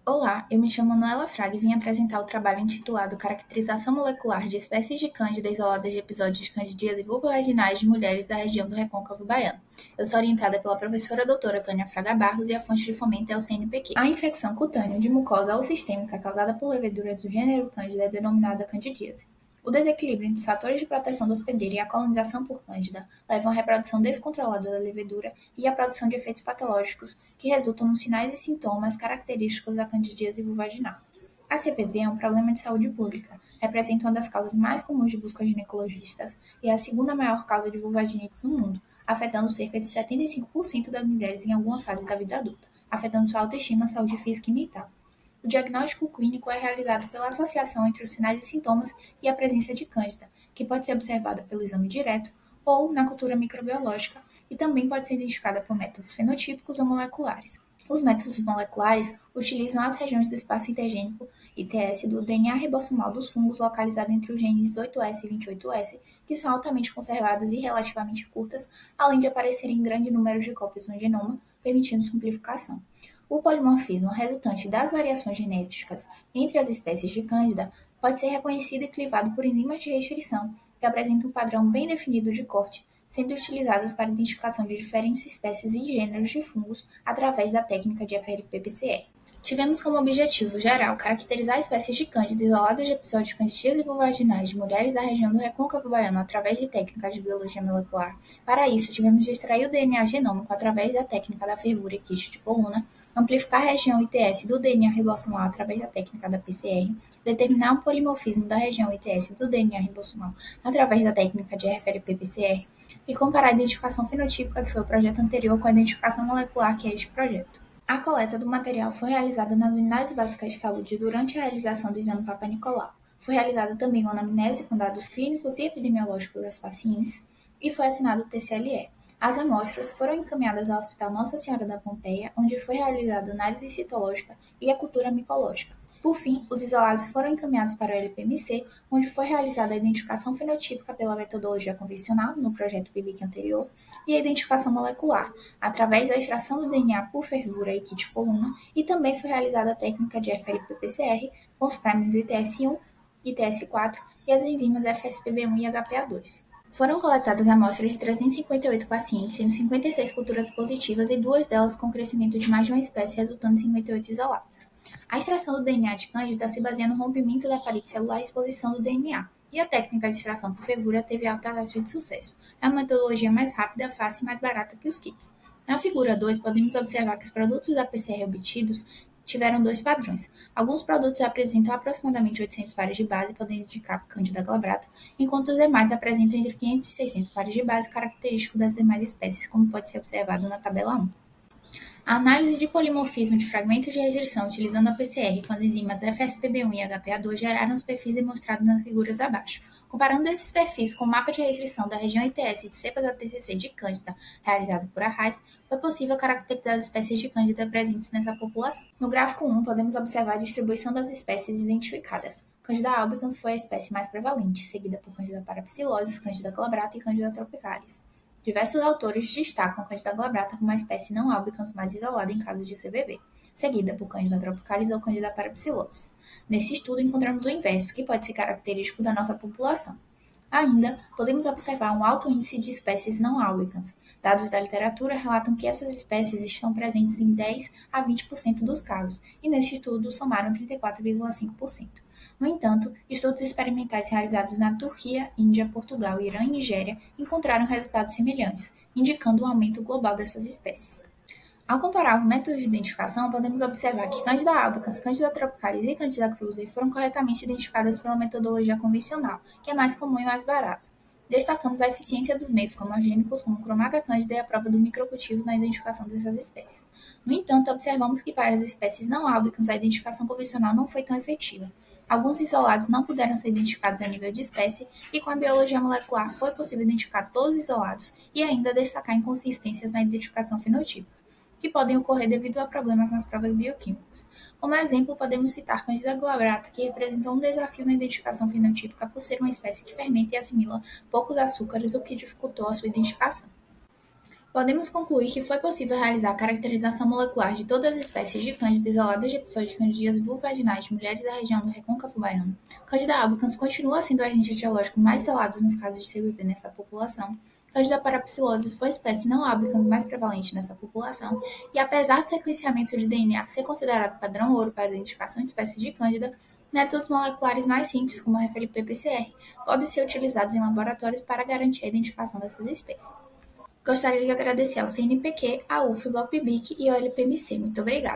Olá, eu me chamo Manuela Fraga e vim apresentar o trabalho intitulado Caracterização molecular de espécies de cândida isoladas de episódios de candidíase vulvovaginais de mulheres da região do Recôncavo Baiano. Eu sou orientada pela professora doutora Tânia Fraga Barros e a fonte de fomento é o CNPq. A infecção cutânea de mucosa ou sistêmica causada por leveduras do gênero Cândida é denominada candidíase. O desequilíbrio entre os fatores de proteção do hospedeiro e a colonização por Cândida levam à reprodução descontrolada da levedura e à produção de efeitos patológicos que resultam nos sinais e sintomas característicos da candidíase vulvaginal. A CPV é um problema de saúde pública, representa uma das causas mais comuns de busca a ginecologistas e é a segunda maior causa de vulvaginites no mundo, afetando cerca de 75% das mulheres em alguma fase da vida adulta, afetando sua autoestima, saúde física e mental. O diagnóstico clínico é realizado pela associação entre os sinais e sintomas e a presença de cândida, que pode ser observada pelo exame direto ou na cultura microbiológica e também pode ser identificada por métodos fenotípicos ou moleculares. Os métodos moleculares utilizam as regiões do espaço intergênico ITS do DNA ribossomal dos fungos localizado entre os genes 18S e 28S, que são altamente conservadas e relativamente curtas, além de aparecerem em grande número de cópias no genoma, permitindo sua amplificação. O polimorfismo resultante das variações genéticas entre as espécies de Cândida pode ser reconhecido e clivado por enzimas de restrição, que apresentam um padrão bem definido de corte, sendo utilizadas para a identificação de diferentes espécies e gêneros de fungos através da técnica de FRP-PCR. Tivemos como objetivo geral caracterizar espécies de Cândida isoladas de episódios de candidíase vulvovaginais de mulheres da região do Recôncavo Baiano através de técnicas de biologia molecular. Para isso, tivemos de extrair o DNA genômico através da técnica da fervura e kit de coluna, amplificar a região ITS do DNA ribossomal através da técnica da PCR, determinar o polimorfismo da região ITS do DNA ribossomal através da técnica de FRP-PCR e comparar a identificação fenotípica, que foi o projeto anterior, com a identificação molecular, que é este projeto. A coleta do material foi realizada nas unidades básicas de saúde durante a realização do exame Papa Nicolau. Foi realizada também uma anamnese com dados clínicos e epidemiológicos das pacientes e foi assinado o TCLE. As amostras foram encaminhadas ao Hospital Nossa Senhora da Pompeia, onde foi realizada análise citológica e a cultura micológica. Por fim, os isolados foram encaminhados para o LPMC, onde foi realizada a identificação fenotípica pela metodologia convencional, no projeto PIBIC anterior, e a identificação molecular, através da extração do DNA por fervura e kit coluna, e também foi realizada a técnica de FLP-PCR com os primers ITS1, ITS4 e as enzimas FSPB1 e HPA2. Foram coletadas amostras de 358 pacientes, sendo 56 culturas positivas e duas delas com crescimento de mais de uma espécie, resultando em 58 isolados. A extração do DNA de Cândida se baseia no rompimento da parede celular e exposição do DNA, e a técnica de extração por fervura teve alta taxa de sucesso. É uma metodologia mais rápida, fácil e mais barata que os kits. Na figura 2, podemos observar que os produtos da PCR obtidos tiveram dois padrões. Alguns produtos apresentam aproximadamente 800 pares de base, podendo indicar Candida glabrata, enquanto os demais apresentam entre 500 e 600 pares de base, característico das demais espécies, como pode ser observado na tabela 1. A análise de polimorfismo de fragmentos de restrição utilizando a PCR com as enzimas FSPB1 e HPA2 geraram os perfis demonstrados nas figuras abaixo. Comparando esses perfis com o mapa de restrição da região ITS de cepas ATCC de Cândida, realizado por Arraes, foi possível caracterizar as espécies de Cândida presentes nessa população. No gráfico 1, podemos observar a distribuição das espécies identificadas. Cândida albicans foi a espécie mais prevalente, seguida por Cândida parapsilosis, Cândida glabrata e Cândida tropicalis. Diversos autores destacam Cândida glabrata como uma espécie não albicans mais isolada em casos de CVV, seguida por Cândida tropicalis ou Cândida parapsilosis. Nesse estudo, encontramos o inverso, que pode ser característico da nossa população. Ainda, podemos observar um alto índice de espécies não albicans. Dados da literatura relatam que essas espécies estão presentes em 10 a 20% dos casos, e neste estudo somaram 34,5%. No entanto, estudos experimentais realizados na Turquia, Índia, Portugal, Irã e Nigéria encontraram resultados semelhantes, indicando um aumento global dessas espécies. Ao comparar os métodos de identificação, podemos observar que Candida albicans, Candida tropicalis e Candida krusei foram corretamente identificadas pela metodologia convencional, que é mais comum e mais barata. Destacamos a eficiência dos meios comogênicos, como Cromaga Candida e a prova do microcultivo na identificação dessas espécies. No entanto, observamos que para as espécies não albicans a identificação convencional não foi tão efetiva. Alguns isolados não puderam ser identificados a nível de espécie e com a biologia molecular foi possível identificar todos os isolados e ainda destacar inconsistências na identificação fenotípica, que podem ocorrer devido a problemas nas provas bioquímicas. Como exemplo, podemos citar Candida glabrata, que representou um desafio na identificação fenotípica por ser uma espécie que fermenta e assimila poucos açúcares, o que dificultou a sua identificação. Podemos concluir que foi possível realizar a caracterização molecular de todas as espécies de Cândida isoladas de episódios de candidíase vulvaginais de mulheres da região do Recôncavo Baiano. Candida albicans continua sendo o agente etiológico mais selado nos casos de CVV nessa população. Candida parapsilosis foi a espécie não albicans mais prevalente nessa população, e apesar do sequenciamento de DNA ser considerado padrão ouro para a identificação de espécies de Cândida, métodos moleculares mais simples, como o FLP-PCR, podem ser utilizados em laboratórios para garantir a identificação dessas espécies. Gostaria de agradecer ao CNPq, à UFBA, ao PIBIC e ao LPMC. Muito obrigada.